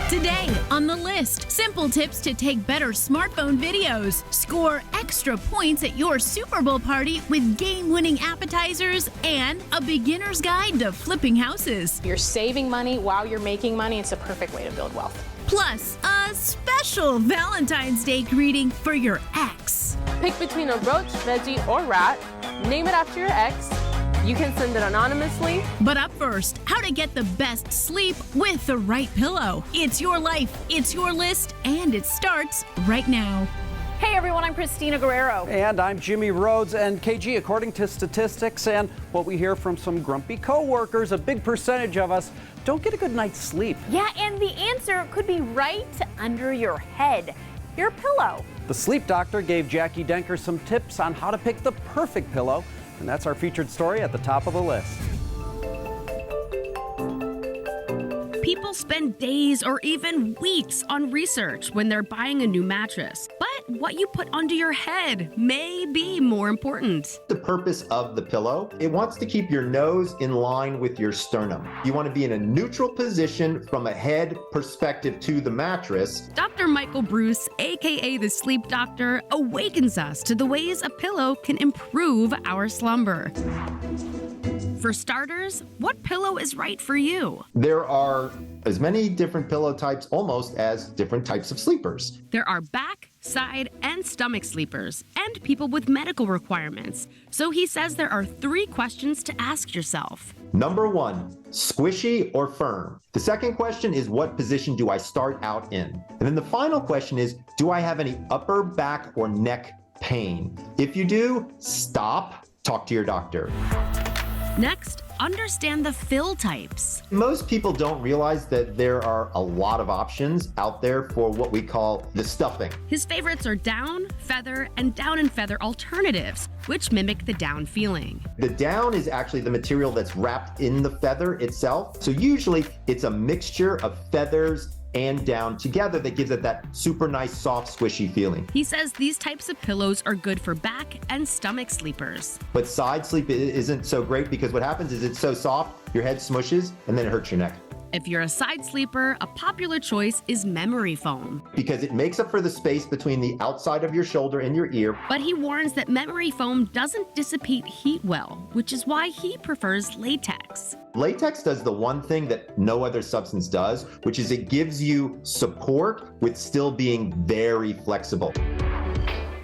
Today on the list, simple tips to take better smartphone videos. Score extra points at your Super Bowl party with game-winning appetizers and a beginner's guide to flipping houses. You're saving money while you're making money. It's a perfect way to build wealth. Plus, a special Valentine's Day greeting for your ex. Pick between a roach, veggie, or rat. Name it after your ex. You can send it anonymously. But up first, how to get the best sleep with the right pillow. It's your life, it's your list, and it starts right now. Hey everyone, I'm Christina Guerrero. And I'm Jimmy Rhodes. And KG, according to statistics and what we hear from some grumpy coworkers, a big percentage of us don't get a good night's sleep. Yeah, and the answer could be right under your head, your pillow. The sleep doctor gave Jackie Denker some tips on how to pick the perfect pillow. And that's our featured story at the top of the list. People spend days or even weeks on research when they're buying a new mattress. But what you put under your head may be more important. The purpose of the pillow, it wants to keep your nose in line with your sternum. You want to be in a neutral position from a head perspective to the mattress. Dr. Michael Bruce, aka the Sleep Doctor, awakens us to the ways a pillow can improve our slumber. For starters, what pillow is right for you? There are as many different pillow types almost as different types of sleepers. There are back, side, and stomach sleepers, and people with medical requirements. So he says there are 3 questions to ask yourself. Number 1, squishy or firm? The second question is, what position do I start out in? And then the final question is, do I have any upper back or neck pain? If you do, stop, talk to your doctor. Next, understand the fill types. Most people don't realize that there are a lot of options out there for what we call the stuffing. His favorites are down, feather, and down and feather alternatives, which mimic the down feeling. The down is actually the material that's wrapped in the feather itself. So usually it's a mixture of feathers and down together that gives it that super nice, soft, squishy feeling. He says these types of pillows are good for back and stomach sleepers. But side sleep isn't so great because what happens is it's so soft, your head smushes, and then it hurts your neck. If you're a side sleeper, a popular choice is memory foam. Because it makes up for the space between the outside of your shoulder and your ear. But he warns that memory foam doesn't dissipate heat well, which is why he prefers latex. Latex does the one thing that no other substance does, which is it gives you support with still being very flexible.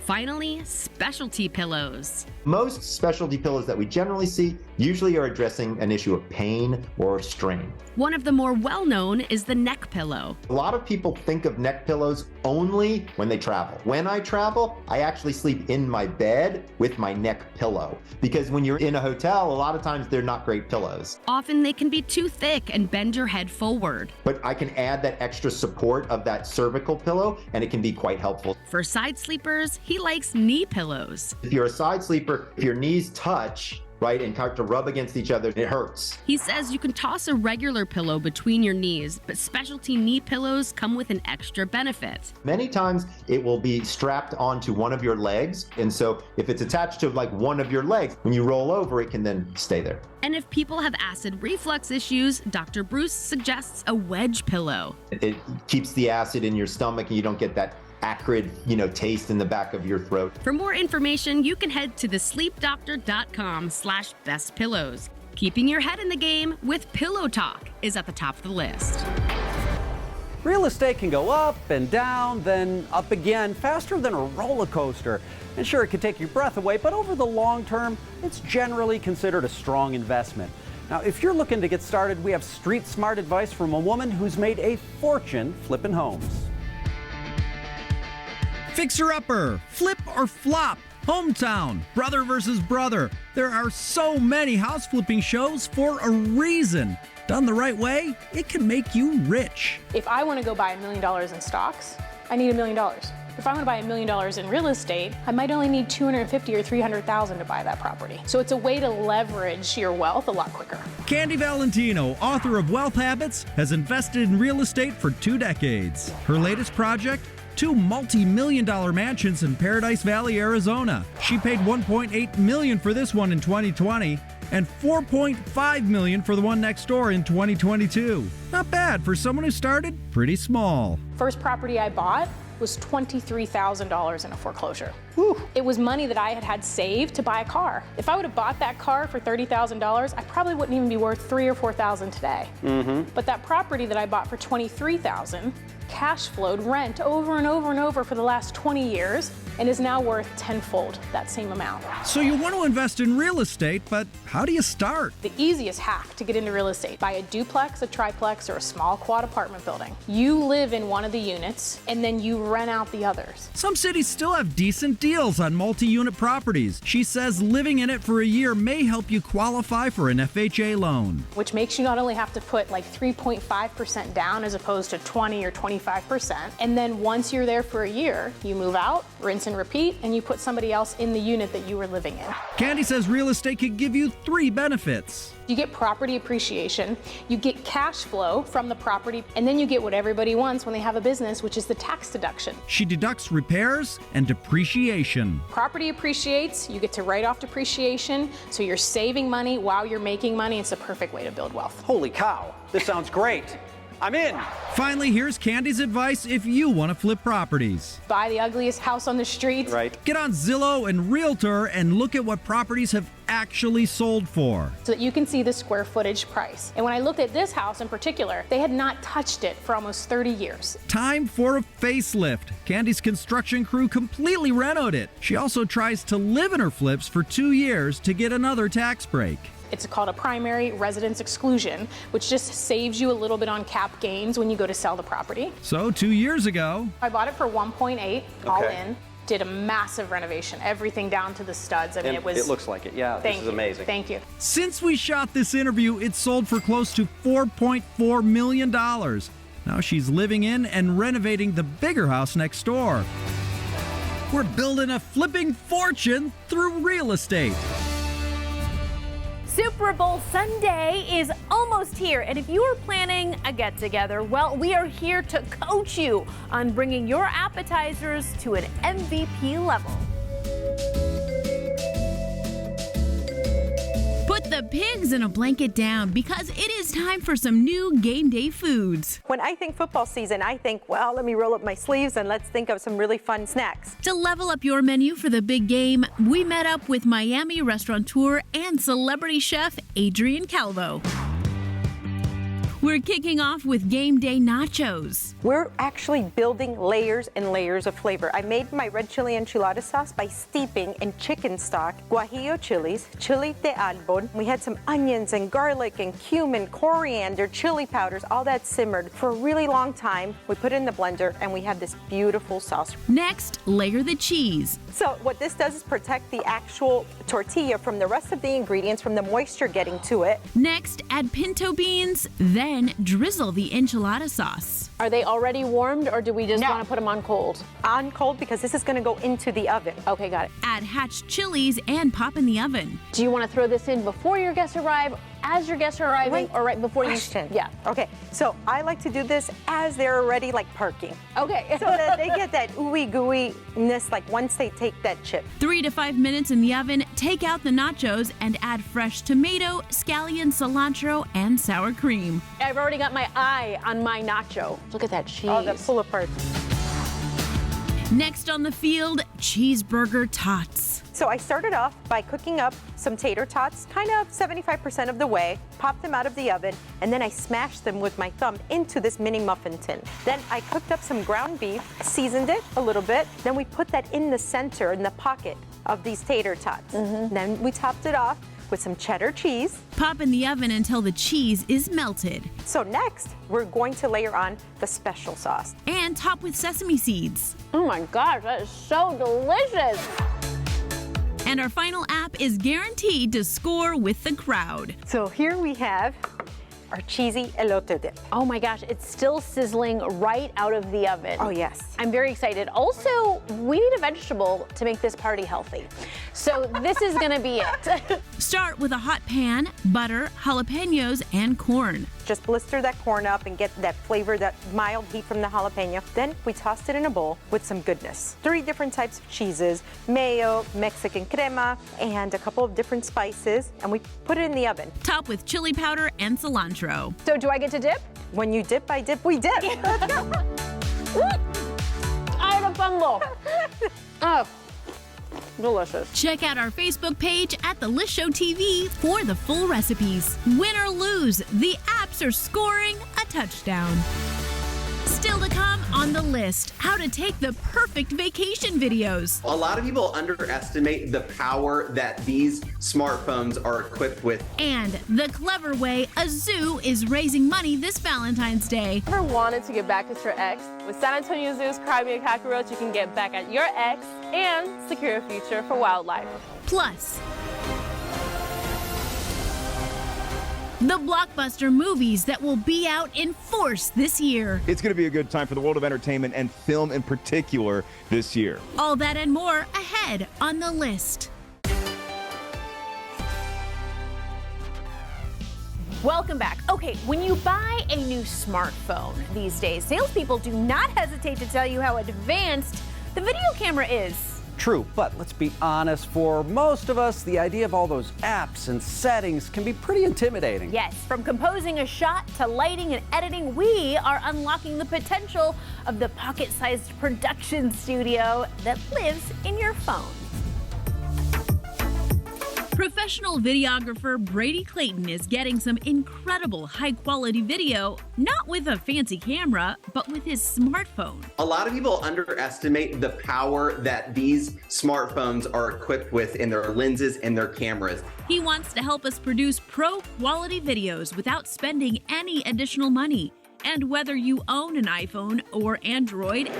Finally, specialty pillows. Most specialty pillows that we generally see usually are addressing an issue of pain or strain. One of the more well-known is the neck pillow. A lot of people think of neck pillows only when they travel. When I travel, I actually sleep in my bed with my neck pillow. Because when you're in a hotel, a lot of times they're not great pillows. Often they can be too thick and bend your head forward. But I can add that extra support of that cervical pillow, and it can be quite helpful. For side sleepers, he likes knee pillows. If you're a side sleeper, if your knees touch, right, and start to rub against each other, it hurts. He says you can toss a regular pillow between your knees, but specialty knee pillows come with an extra benefit. Many times it will be strapped onto one of your legs, and so if it's attached to like one of your legs, when you roll over, it can then stay there. And if people have acid reflux issues, Dr. Bruce suggests a wedge pillow. It keeps the acid in your stomach and you don't get that acrid, taste in the back of your throat. For more information, you can head to thesleepdoctor.com/bestpillows. Keeping your head in the game with Pillow Talk is at the top of the list. Real estate can go up and down, then up again, faster than a roller coaster. And sure, it can take your breath away, but over the long term, it's generally considered a strong investment. Now, if you're looking to get started, we have street smart advice from a woman who's made a fortune flipping homes. Fixer-upper, flip or flop, hometown, brother versus brother. There are so many house flipping shows for a reason. Done the right way, it can make you rich. If I want to go buy $1 million in stocks, I need $1 million. If I want to buy $1 million in real estate, I might only need $250,000 or $300,000 to buy that property. So it's a way to leverage your wealth a lot quicker. Candy Valentino, author of Wealth Habits, has invested in real estate for 2 decades. Her latest project? 2 multi-million-dollar mansions in Paradise Valley, Arizona. She paid $1.8 million for this one in 2020 and $4.5 million for the one next door in 2022. Not bad for someone who started pretty small. First property I bought was $23,000 in a foreclosure. Whew. It was money that I had saved to buy a car. If I would have bought that car for $30,000, I probably wouldn't even be worth $3,000 or $4,000 today. But that property that I bought for $23,000 cash flowed rent over and over and over for the last 20 years and is now worth tenfold that same amount. So you want to invest in real estate, but how do you start? The easiest hack to get into real estate: buy a duplex, a triplex, or a small quad apartment building. You live in one of the units and then you rent out the others. Some cities still have decent deals on multi-unit properties. She says living in it for a year may help you qualify for an FHA loan. Which makes you not only have to put like 3.5% down as opposed to 20 or 25%. And then once you're there for a year, you move out, rinse and repeat, and you put somebody else in the unit that you were living in. Candy says real estate could give you 3 benefits. You get property appreciation, you get cash flow from the property, and then you get what everybody wants when they have a business, which is the tax deduction. She deducts repairs and depreciation. Property appreciates, you get to write off depreciation, so you're saving money while you're making money. It's a perfect way to build wealth. Holy cow, this sounds great. I'm in. Finally, here's Candy's advice if you want to flip properties. Buy the ugliest house on the street. Right. Get on Zillow and Realtor and look at what properties have actually sold for. So that you can see the square footage price. And when I looked at this house in particular, they had not touched it for almost 30 years. Time for a facelift. Candy's construction crew completely renoed it. She also tries to live in her flips for 2 years to get another tax break. It's called a primary residence exclusion, which just saves you a little bit on cap gains when you go to sell the property. So 2 years ago, I bought it for 1.8 all Okay. in. Did a massive renovation, everything down to the studs. I mean, It looks like it. Yeah, this is amazing. Thank you. since we shot this interview, it sold for close to $4.4 million. Now she's living in and renovating the bigger house next door. We're building a flipping fortune through real estate. Super Bowl Sunday is almost here, and if you are planning a get-together, well, we are here to coach you on bringing your appetizers to an MVP level. Put the pigs in a blanket down because it is time for some new game day foods. When I think football season, I think, well, let me roll up my sleeves and let's think of some really fun snacks. To level up your menu for the big game, we met up with Miami restaurateur and celebrity chef Adrian Calvo. We're kicking off with game day nachos. We're actually building layers and layers of flavor. I made my red chili enchilada sauce by steeping in chicken stock, guajillo chilies, chili de árbol. We had some onions and garlic and cumin, coriander, chili powders, all that simmered for a really long time. We put it in the blender and we have this beautiful sauce. Next, layer the cheese. So what this does is protect the actual tortilla from the rest of the ingredients, from the moisture getting to it. Next, add pinto beans, then drizzle the enchilada sauce. Are they already warmed, or do we just want to put them on cold? On cold, because this is going to go into the oven. Okay, got it. Add hatch chilies and pop in the oven. Do you want to throw this in before your guests arrive, as your guests are arriving, or right before Question. you? Yeah. Okay, so I like to do this as they're already like parking. Okay. So that they get that ooey gooey-ness, like once they take that chip. 3 to 5 minutes in the oven, take out the nachos and add fresh tomato, scallion, cilantro, and sour cream. I've already got my eye on my nacho. Look at that cheese. Oh, that's pull apart. Next on the field, cheeseburger tots. So I started off by cooking up some tater tots, kind of 75% of the way, popped them out of the oven, and then I smashed them with my thumb into this mini muffin tin. Then I cooked up some ground beef, seasoned it a little bit, then we put that in the center, in the pocket of these tater tots. Then we topped it off with some cheddar cheese. Pop in the oven until the cheese is melted. So next, we're going to layer on the special sauce. And top with sesame seeds. Oh my gosh, that is so delicious. And our final app is guaranteed to score with the crowd. So here we have our cheesy elote dip. Oh my gosh, it's still sizzling right out of the oven. Oh yes. I'm very excited. Also, we need a vegetable to make this party healthy. So this is gonna be it. Start with a hot pan, butter, jalapenos, and corn. Just blister that corn up and get that flavor, that mild heat from the jalapeno. Then we tossed it in a bowl with some goodness. 3 different types of cheeses, mayo, Mexican crema, and a couple of different spices, and we put it in the oven. Top with chili powder and cilantro. So do I get to dip? When you dip, I dip, we dip. Let's go. I had a fumble. Oh, delicious. Check out our Facebook page at The List Show TV for the full recipes. Win or lose, the apps are scoring a touchdown. Still to come on the list, how to take the perfect vacation videos. A lot of people underestimate the power that these smartphones are equipped with. And the clever way a zoo is raising money this Valentine's Day. Ever wanted to get back at your ex? With San Antonio Zoo's Cry Me a Cockroach, you can get back at your ex and secure a future for wildlife. Plus, the blockbuster movies that will be out in force this year. It's going to be a good time for the world of entertainment and film in particular this year. All that and more ahead on the list. Welcome back. Okay, when you buy a new smartphone these days, salespeople do not hesitate to tell you how advanced the video camera is. True, but let's be honest, for most of us, the idea of all those apps and settings can be pretty intimidating. Yes, from composing a shot to lighting and editing, we are unlocking the potential of the pocket-sized production studio that lives in your phone. Professional videographer Brady Clayton is getting some incredible high-quality video, not with a fancy camera, but with his smartphone. A lot of people underestimate the power that these smartphones are equipped with in their lenses and their cameras. He wants to help us produce pro-quality videos without spending any additional money. And whether you own an iPhone or Android,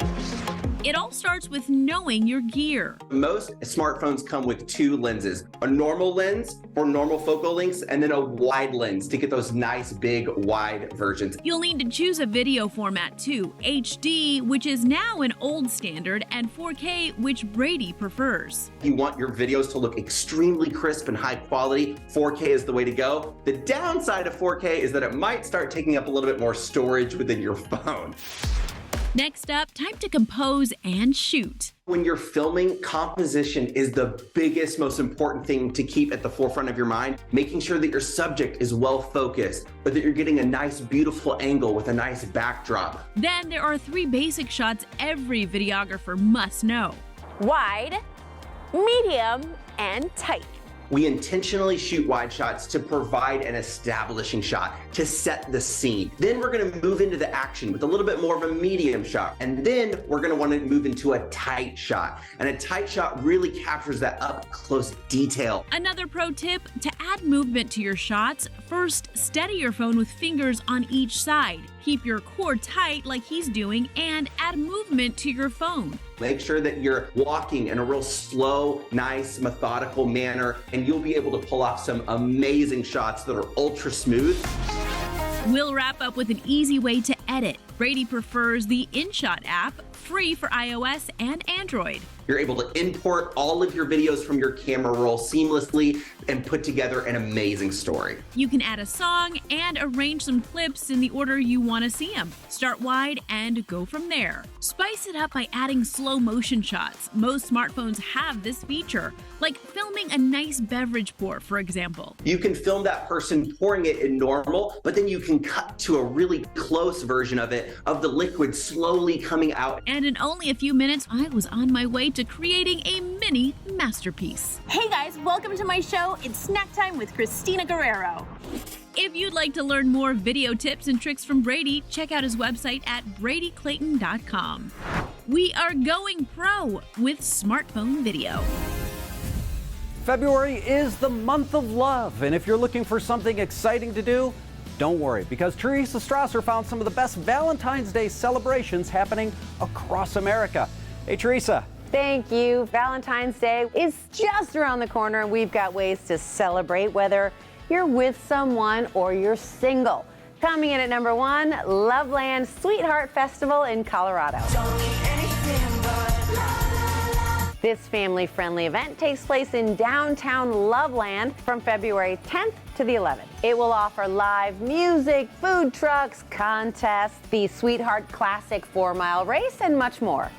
it all starts with knowing your gear. Most smartphones come with 2 lenses, a normal lens for normal focal lengths, and then a wide lens to get those nice, big, wide versions. You'll need to choose a video format too, HD, which is now an old standard, and 4K, which Brady prefers. You want your videos to look extremely crisp and high quality, 4K is the way to go. The downside of 4K is that it might start taking up a little bit more storage within your phone. Next up, time to compose and shoot. When you're filming, composition is the biggest, most important thing to keep at the forefront of your mind, making sure that your subject is well focused, or that you're getting a nice, beautiful angle with a nice backdrop. Then there are 3 basic shots every videographer must know. Wide, medium, and tight. We intentionally shoot wide shots to provide an establishing shot, to set the scene. Then we're gonna move into the action with a little bit more of a medium shot. And then we're gonna wanna move into a tight shot. And a tight shot really captures that up close detail. Another pro tip, to add movement to your shots, first steady your phone with fingers on each side. Keep your core tight like he's doing and add movement to your phone. Make sure that you're walking in a real slow, nice, methodical manner, and you'll be able to pull off some amazing shots that are ultra smooth. We'll wrap up with an easy way to edit. Brady prefers the InShot app, free for iOS and Android. You're able to import all of your videos from your camera roll seamlessly and put together an amazing story. You can add a song and arrange some clips in the order you want to see them. Start wide and go from there. Spice it up by adding slow motion shots. Most smartphones have this feature, like filming a nice beverage pour, for example. You can film that person pouring it in normal, but then you can cut to a really close version of it, of the liquid slowly coming out. And in only a few minutes, I was on my way to creating a mini masterpiece. Hey guys, welcome to my show. It's Snack Time with Christina Guerrero. If you'd like to learn more video tips and tricks from Brady, check out his website at bradyclayton.com. We are going pro with smartphone video. February is the month of love, and if you're looking for something exciting to do, don't worry, because Teresa Strasser found some of the best Valentine's Day celebrations happening across America. Hey, Teresa. Thank you. Valentine's Day is just around the corner, and we've got ways to celebrate whether you're with someone or you're single. Coming in at number 1, Loveland Sweetheart Festival in Colorado. This family-friendly event takes place in downtown Loveland from February 10th to the 11th. It will offer live music, food trucks, contests, the Sweetheart Classic 4-mile race, and much more.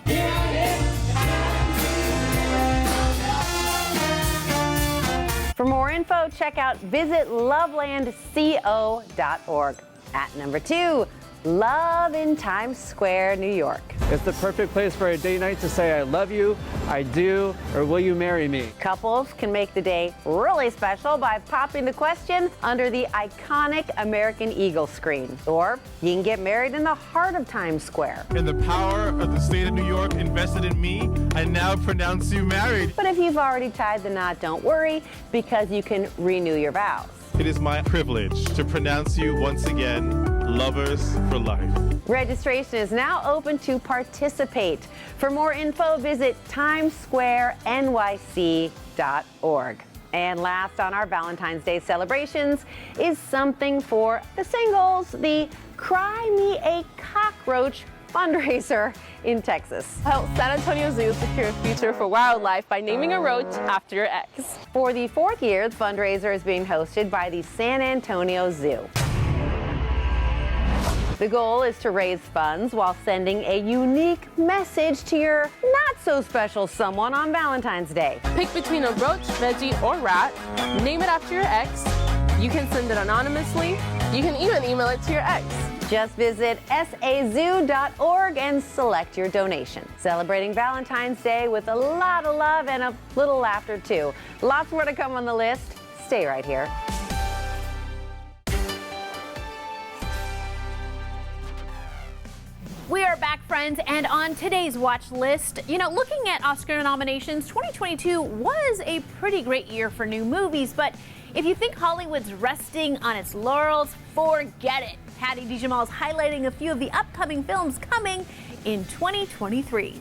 For more info, check out visitlovelandco.org. At number 2, Love in Times Square, New York. It's the perfect place for a date night to say I love you, I do, or will you marry me? Couples can make the day really special by popping the question under the iconic American Eagle screen. Or you can get married in the heart of Times Square. In the power of the state of New York invested in me, I now pronounce you married. But if you've already tied the knot, don't worry, because you can renew your vows. It is my privilege to pronounce you once again lovers for life. Registration is now open to participate. For more info, visit timesquarenyc.org. And last on our Valentine's Day celebrations is something for the singles, the Cry Me a Cockroach fundraiser in Texas. Help San Antonio Zoo secure a future for wildlife by naming a roach after your ex. For the 4th year, the fundraiser is being hosted by the San Antonio Zoo. The goal is to raise funds while sending a unique message to your not-so-special someone on Valentine's Day. Pick between a roach, veggie, or rat. Name it after your ex. You can send it anonymously. You can even email it to your ex. Just visit sazoo.org and select your donation. Celebrating Valentine's Day with a lot of love and a little laughter, too. Lots more to come on the list. Stay right here. We are back, friends, and on today's watch list, looking at Oscar nominations, 2022 was a pretty great year for new movies, but if you think Hollywood's resting on its laurels, forget it. Hattie DeJamal is highlighting a few of the upcoming films coming in 2023.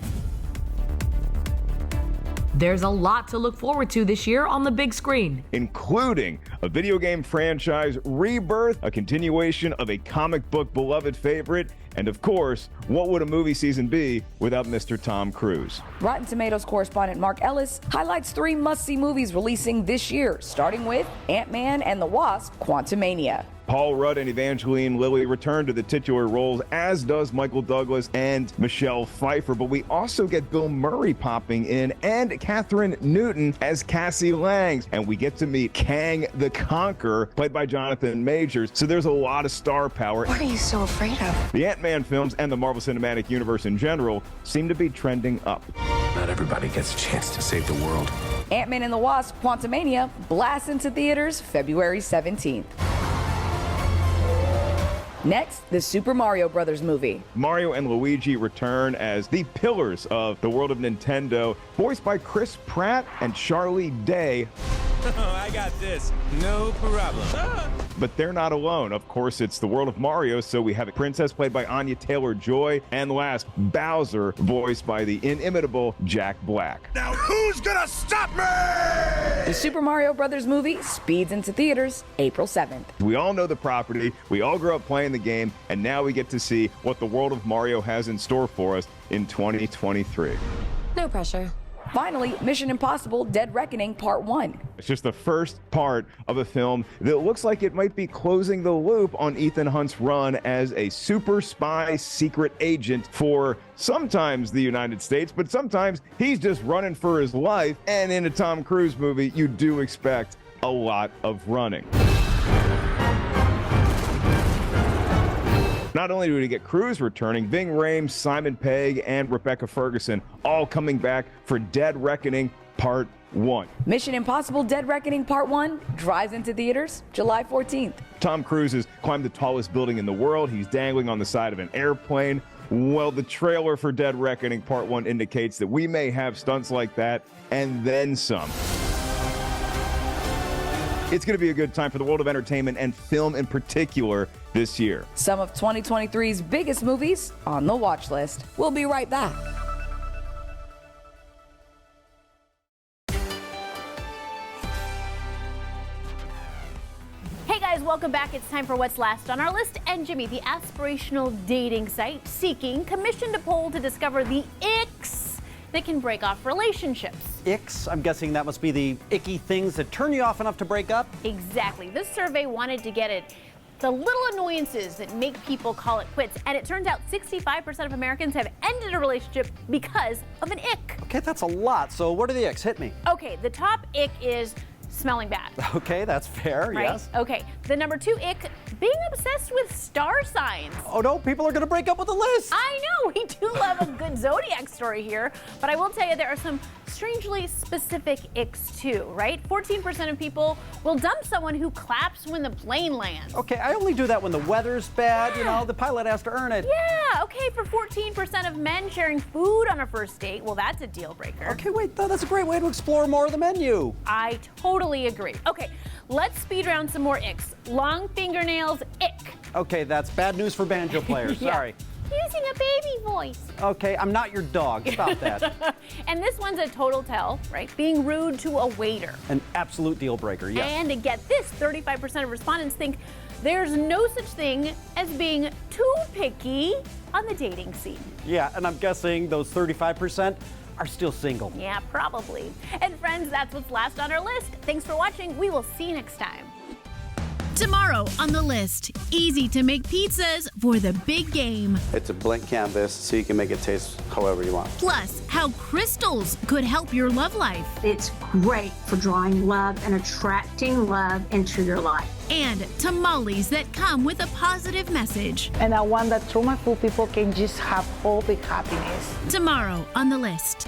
There's a lot to look forward to this year on the big screen, including a video game franchise rebirth, a continuation of a comic book beloved favorite, and of course, what would a movie season be without Mr. Tom Cruise? Rotten Tomatoes correspondent Mark Ellis highlights 3 must-see movies releasing this year, starting with Ant-Man and the Wasp: QUANTUMANIA. Paul Rudd and Evangeline Lilly return to the titular roles, as does Michael Douglas and Michelle Pfeiffer. But we also get Bill Murray popping in and Catherine Newton as Cassie Lang. And we get to meet Kang the Conqueror, played by Jonathan Majors. So there's a lot of star power. What are you so afraid of? The Ant-Man films and the Marvel Cinematic Universe in general seem to be trending up. Not everybody gets a chance to save the world. Ant-Man and the Wasp: QUANTUMANIA blasts into theaters February 17th. Next, the Super Mario Brothers movie. Mario and Luigi return as the pillars of the world of Nintendo, voiced by Chris Pratt and Charlie Day. I got this. No problem. But they're not alone. Of course, it's the world of Mario, so we have a princess played by Anya Taylor-Joy, and last, Bowser, voiced by the inimitable Jack Black. Now who's gonna stop me? The Super Mario Brothers movie speeds into theaters April 7th. We all know the property, we all grew up playing the game, and now we get to see what the world of Mario has in store for us in 2023. No pressure. Finally, Mission Impossible: Dead Reckoning Part 1. It's just the first part of a film that looks like it might be closing the loop on Ethan Hunt's run as a super spy secret agent for sometimes the United States, but sometimes he's just running for his life. And in a Tom Cruise movie, you do expect a lot of running. Not only do we get Cruise returning, Ving Rhames, Simon Pegg, and Rebecca Ferguson all coming back for Dead Reckoning Part 1. Mission Impossible: Dead Reckoning Part 1 drives into theaters July 14th. Tom Cruise has climbed the tallest building in the world. He's dangling on the side of an airplane. Well, the trailer for Dead Reckoning Part 1 indicates that we may have stunts like that and then some. It's going to be a good time for the world of entertainment and film in particular this year. Some of 2023's biggest movies on the watch list. We'll be right back. Hey guys, welcome welcome back. It's time for what's last on our list. And Jimmy, the aspirational dating site Seeking commissioned a poll to discover the icks that can break off relationships. Icks? I'm guessing that must be the icky things that turn you off enough to break up? Exactly. This survey wanted to get at the little annoyances that make people call it quits. And it turns out 65% of Americans have ended a relationship because of an ick. Okay, that's a lot. So what are the icks? Hit me. Okay, the top ick is smelling bad. Okay, that's fair, Right? yes. Okay, the number 2 ick, being obsessed with star signs. Oh no, people are gonna break up with the list. I know, we do love a good zodiac story here, but I will tell you there are some strangely specific icks too, right? 14% of people will dump someone who claps when the plane lands. Okay, I only do that when the weather's bad, you know, the pilot has to earn it. Yeah, okay, for 14% of men, sharing food on a first date, well, that's a deal breaker. Okay, wait, that's a great way to explore more of the menu. I totally agree. Okay, let's speed round some more icks. Long fingernails, ick. Okay, that's bad news for banjo players, Yeah. sorry. Using a baby voice. Okay, I'm not your dog, stop that. And this one's a total tell, right? Being rude to a waiter. An absolute deal breaker, yes. And get this, 35% of respondents think there's no such thing as being too picky on the dating scene. Yeah, and I'm guessing those 35% are still single. Yeah, probably. And friends, that's what's last on our list. Thanks for watching. We will see you next time. Tomorrow on the list, easy to make pizzas for the big game. It's a blank canvas, so you can make it taste however you want. Plus, how crystals could help your love life. It's great for drawing love and attracting love into your life. And tamales that come with a positive message. And I want that through my food, people can just have hope and happiness. Tomorrow on the list.